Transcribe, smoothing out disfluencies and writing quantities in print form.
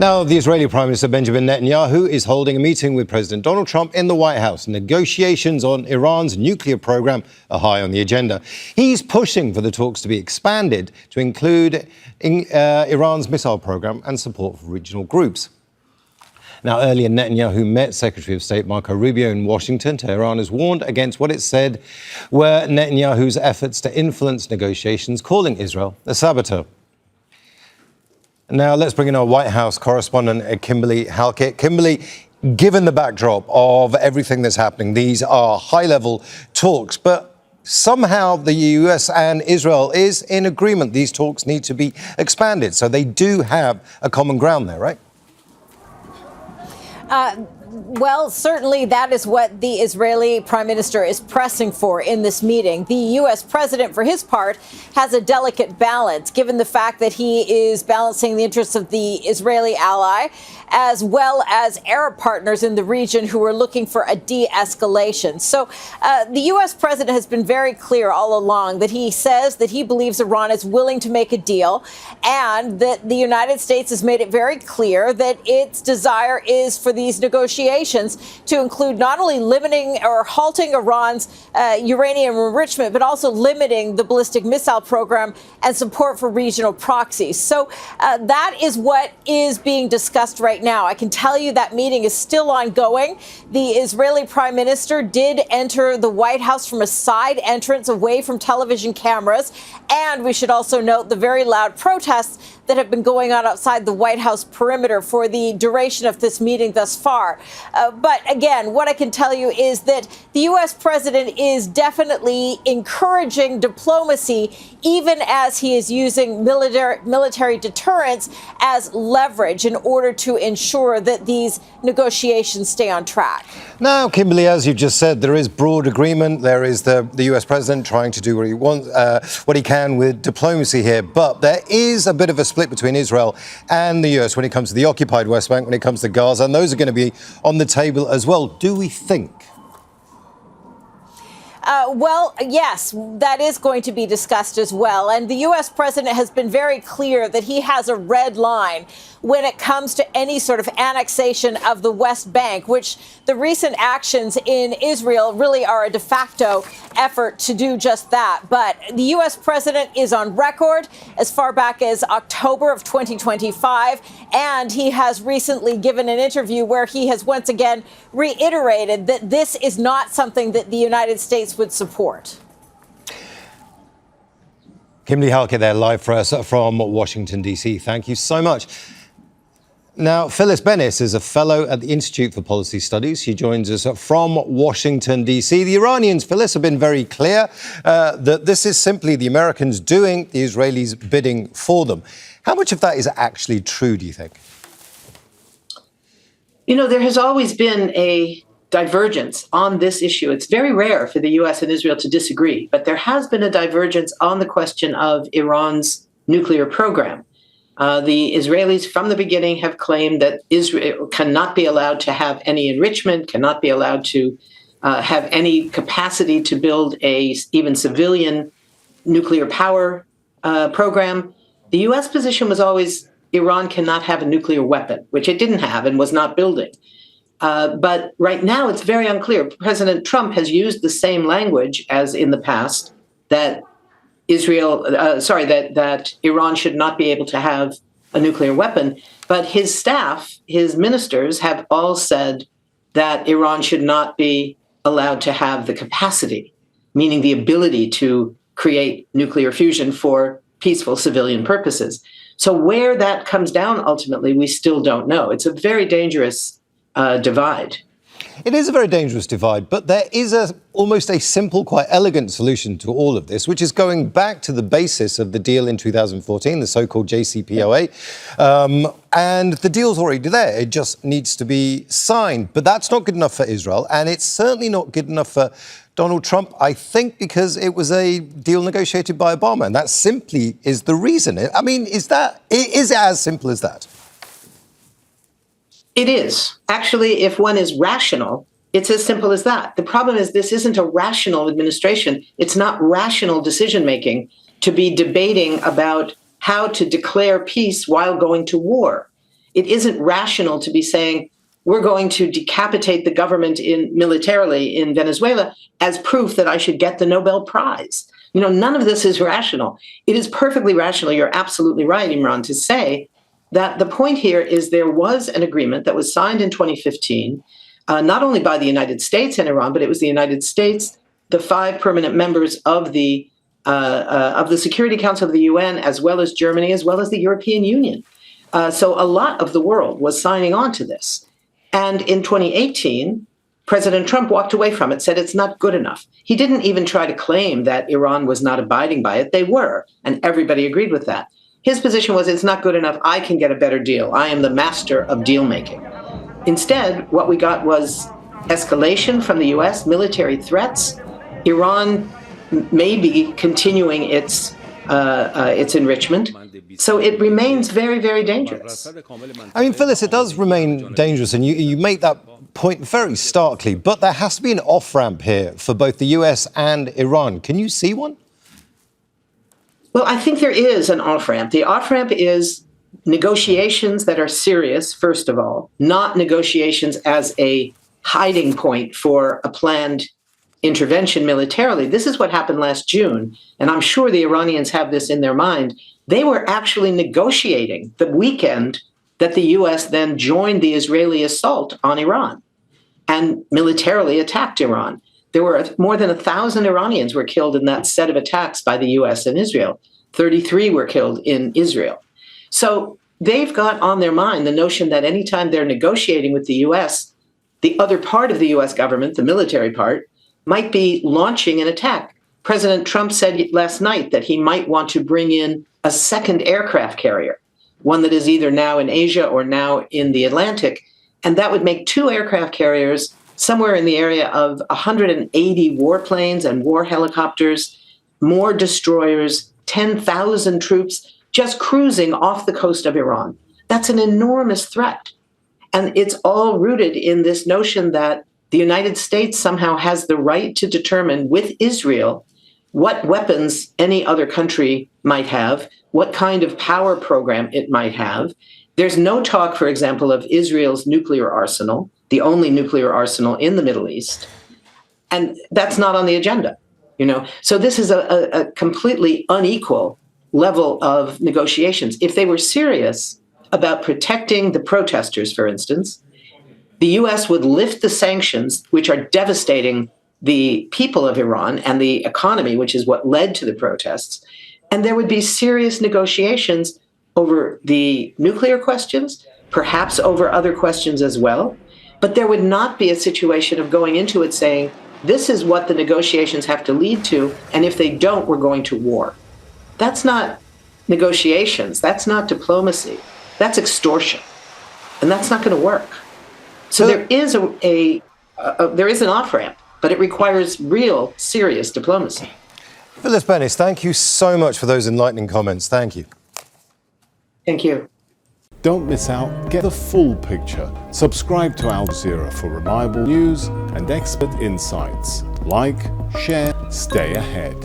Now, the Israeli Prime Minister Benjamin Netanyahu is holding a meeting with President Donald Trump in the White House. Negotiations on Iran's nuclear program are high on the agenda. He's pushing for the talks to be expanded to include Iran's missile program and support for regional groups. Now, earlier, Netanyahu met Secretary of State Marco Rubio in Washington. Tehran has warned against what it said were Netanyahu's efforts to influence negotiations, calling Israel a saboteur. Now, let's bring in our White House correspondent, Kimberly Halkett. Kimberly, given the backdrop of everything that's happening, these are high-level talks, but somehow the US and Israel is in agreement. These talks need to be expanded, so they do have a common ground there, right? Well, certainly that is what the Israeli prime minister is pressing for in this meeting. The U.S. president, for his part, has a delicate balance, given the fact that he is balancing the interests of the Israeli ally, as well as Arab partners in the region who are looking for a de-escalation. So the U.S. president has been very clear all along that he says that he believes Iran is willing to make a deal, and that the United States has made it very clear that its desire is for these negotiations to include not only limiting or halting Iran's uranium enrichment, but also limiting the ballistic missile program and support for regional proxies. So that is what is being discussed right now. I can tell you that meeting is still ongoing. The Israeli prime minister did enter the White House from a side entrance away from television cameras. And we should also note the very loud protests that have been going on outside the White House perimeter for the duration of this meeting thus far. But again, what I can tell you is that the U.S. president is definitely encouraging diplomacy, even as he is using military deterrence as leverage in order to ensure that these negotiations stay on track. Now, Kimberly, as you just said, there is broad agreement. There is the U.S. president trying to do what he wants, what he can with diplomacy here. But there is a bit of a split between Israel and the U.S. when it comes to the occupied West Bank, when it comes to Gaza, and those are going to be on the table as well. Do we think? Well, yes, that is going to be discussed as well. And the U.S. president has been very clear that he has a red line when it comes to any sort of annexation of the West Bank, which the recent actions in Israel really are a de facto effort to do just that. But the U.S. president is on record as far back as October of 2025, and he has recently given an interview where he has once again reiterated that this is not something that the United States would support. Kimberly Halkett there, live for us from Washington, D.C. Thank you so much. Now, Phyllis Bennis is a fellow at the Institute for Policy Studies. She joins us from Washington, D.C. The Iranians, Phyllis, have been very clear that this is simply the Americans doing the Israelis bidding for them. How much of that is actually true, do you think? You know, there has always been a divergence on this issue. It's very rare for the U.S. and Israel to disagree, but there has been a divergence on the question of Iran's nuclear program. The Israelis from the beginning have claimed that Israel cannot be allowed to have any enrichment, cannot be allowed to have any capacity to build a even civilian nuclear power program. The U.S. position was always Iran cannot have a nuclear weapon, which it didn't have and was not building. But right now, it's very unclear. President Trump has used the same language as in the past, that that Iran should not be able to have a nuclear weapon. But his staff, his ministers, have all said that Iran should not be allowed to have the capacity, meaning the ability to create nuclear fusion for peaceful civilian purposes. So where that comes down ultimately, we still don't know. It's a very dangerous divide. It is a very dangerous divide, but there is almost a simple, quite elegant solution to all of this, which is going back to the basis of the deal in 2014, the so-called JCPOA. And the deal's already there. It just needs to be signed. But that's not good enough for Israel, and it's certainly not good enough for Donald Trump, I think, because it was a deal negotiated by Obama, and that simply is the reason. I mean, is it as simple as that? It is. Actually, if one is rational, it's as simple as that. The problem is this isn't a rational administration. It's not rational decision-making to be debating about how to declare peace while going to war. It isn't rational to be saying, we're going to decapitate the government militarily in Venezuela as proof that I should get the Nobel Prize. None of this is rational. It is perfectly rational. You're absolutely right, Imran, to say that the point here is there was an agreement that was signed in 2015, not only by the United States and Iran, but it was the United States, the 5 permanent members of the Security Council of the UN, as well as Germany, as well as the European Union. So a lot of the world was signing on to this. And in 2018, President Trump walked away from it, said it's not good enough. He didn't even try to claim that Iran was not abiding by it. They were, and everybody agreed with that. His position was, it's not good enough. I can get a better deal. I am the master of deal making. Instead, what we got was escalation from the US, military threats. Iran may be continuing its enrichment. So it remains very, very dangerous. I mean, Phyllis, it does remain dangerous, and you make that point very starkly, but there has to be an off-ramp here for both the US and Iran. Can you see one? Well, I think there is an off-ramp. The off-ramp is negotiations that are serious, first of all, not negotiations as a hiding point for a planned intervention militarily. This is what happened last June, and I'm sure the Iranians have this in their mind. They were actually negotiating the weekend that the U.S. then joined the Israeli assault on Iran and militarily attacked Iran. There were more than 1,000 Iranians were killed in that set of attacks by the U.S. and Israel. 33 were killed in Israel. So they've got on their mind the notion that anytime they're negotiating with the U.S., the other part of the U.S. government, the military part, might be launching an attack. President Trump said last night that he might want to bring in a second aircraft carrier, one that is either now in Asia or now in the Atlantic. And that would make 2 aircraft carriers somewhere in the area of 180 warplanes and war helicopters, more destroyers, 10,000 troops just cruising off the coast of Iran. That's an enormous threat. And it's all rooted in this notion that the United States somehow has the right to determine with Israel what weapons any other country might have, what kind of power program it might have. There's no talk, for example, of Israel's nuclear arsenal, the only nuclear arsenal in the Middle East. And that's not on the agenda, So this is a completely unequal level of negotiations. If they were serious about protecting the protesters, for instance, the U.S. would lift the sanctions, which are devastating the people of Iran and the economy, which is what led to the protests. And there would be serious negotiations over the nuclear questions, perhaps over other questions as well. But there would not be a situation of going into it saying, this is what the negotiations have to lead to, and if they don't, we're going to war. That's not negotiations. That's not diplomacy. That's extortion. And that's not going to work. So there is there is an off-ramp, but it requires real, serious diplomacy. Phyllis Bennis, thank you so much for those enlightening comments. Thank you. Thank you. Don't miss out. Get the full picture. Subscribe to Al Jazeera for reliable news and expert insights. Like, share, stay ahead.